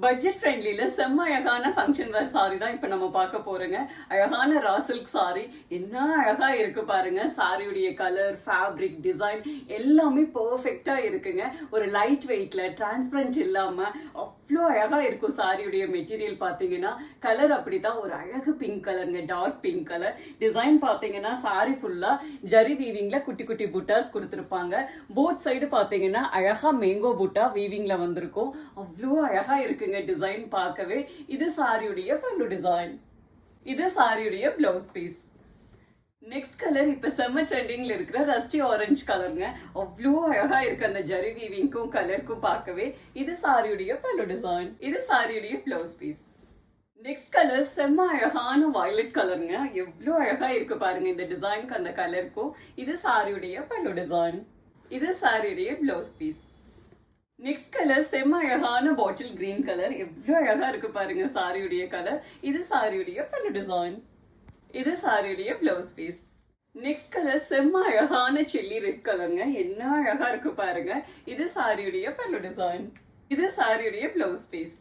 Budget ஃப்ரெண்ட்லியில் செம்ம அழகான function வேர் sorry தான் இப்போ நம்ம பார்க்க போகிறோங்க. அழகான ரா சில்க் சாரி என்ன அழகாக இருக்கு பாருங்க. சாரியுடைய கலர், ஃபேப்ரிக், டிசைன் எல்லாமே பர்ஃபெக்டாக இருக்குங்க. ஒரு லைட் வெயிட்ல டிரான்ஸ்பரண்ட் இல்லாமல் அவ்வளோ அழகாக இருக்கும். சாரியுடைய மெட்டீரியல் பார்த்தீங்கன்னா கலர் அப்படி தான் ஒரு அழகு பிங்க் கலருங்க, டார்க் பிங்க் கலர். டிசைன் பார்த்தீங்கன்னா சாரி ஃபுல்லாக ஜரி வீவிங்கில் குட்டி குட்டி புட்டாஸ் கொடுத்துருப்பாங்க. போத் சைடு பார்த்தீங்கன்னா அழகாக மேங்கோ புட்டா வீவிங்கில் வந்திருக்கும். அவ்வளோ அழகாக இருக்கு டிசைன் பார்க்கவே. இது சாரியுடைய பல்லு டிசைன், இது சாரியுடைய பிளவுஸ் பீஸ். நெக்ஸ்ட் கலர் இப்ப செம்ம ட்ரெண்டிங்ல இருக்கிற ரஸ்டி ஆரஞ்சு கலருங்க. அவ்வளோ அழகா இருக்கு அந்த ஜரி வீவிங்க்கும் கலருக்கும் பார்க்கவே. இது சாரியுடைய பல்லு டிசைன், இது சாரியுடைய பிளவுஸ் பீஸ். நெக்ஸ்ட் கலர் செம்ம அழகான வயலட் கலருங்க. எவ்வளோ அழகா இருக்கு பாருங்க இந்த டிசைனுக்கு அந்த கலருக்கும். இது சாரியுடைய பல்லு டிசைன், இது சாரியுடைய பிளவுஸ் பீஸ். நெக்ஸ்ட் கலர் செம்ம அழகான பாட்டில் கிரீன் கலர். எவ்வளோ அழகா இருக்கு பாருங்க சாரியுடைய கலர். இது சாரியுடைய பல்லு டிசைன், இது சாரியுடைய பிளவுஸ் பீஸ். நெக்ஸ்ட் கலர் செம்ம அழகான சில்லி ரெட் கலருங்க. என்ன அழகா இருக்கு பாருங்க. இது சாரியுடைய பல்லு டிசைன், இது சாரியுடைய பிளவுஸ் பீஸ்.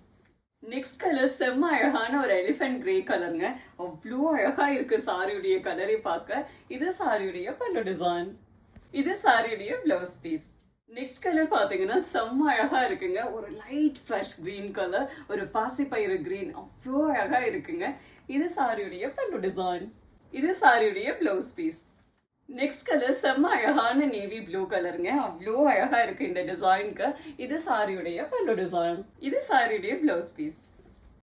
நெக்ஸ்ட் கலர் செம்ம அழகான ஒரு எலிஃபென்ட் கிரே கலருங்க. அவ்வளோ அழகா இருக்கு சாரியுடைய கலரை பார்க்க. இது சாரியுடைய பல்லு டிசைன், இது சாரியுடைய பிளவுஸ் பீஸ். நெக்ஸ்ட் கலர் பார்த்தீங்கன்னா செம்ம அழகா இருக்குங்க. ஒரு லைட் ஃப்ரெஷ் கிரீன் கலர், ஒரு பாசிப்பயிறு கிரீன். அவ்வளோ அழகா இருக்குங்க. இது சாரியுடைய பல்லு டிசைன், இது சாரியுடைய பிளவுஸ் பீஸ். நெக்ஸ்ட் கலர் செம்ம அழகான நேவி ப்ளூ கலருங்க. அவ்வளோ அழகா இருக்கு இந்த டிசைனுக்கு. இது சாரியுடைய பல்லு டிசைன், இது சாரியுடைய பிளவுஸ் பீஸ்.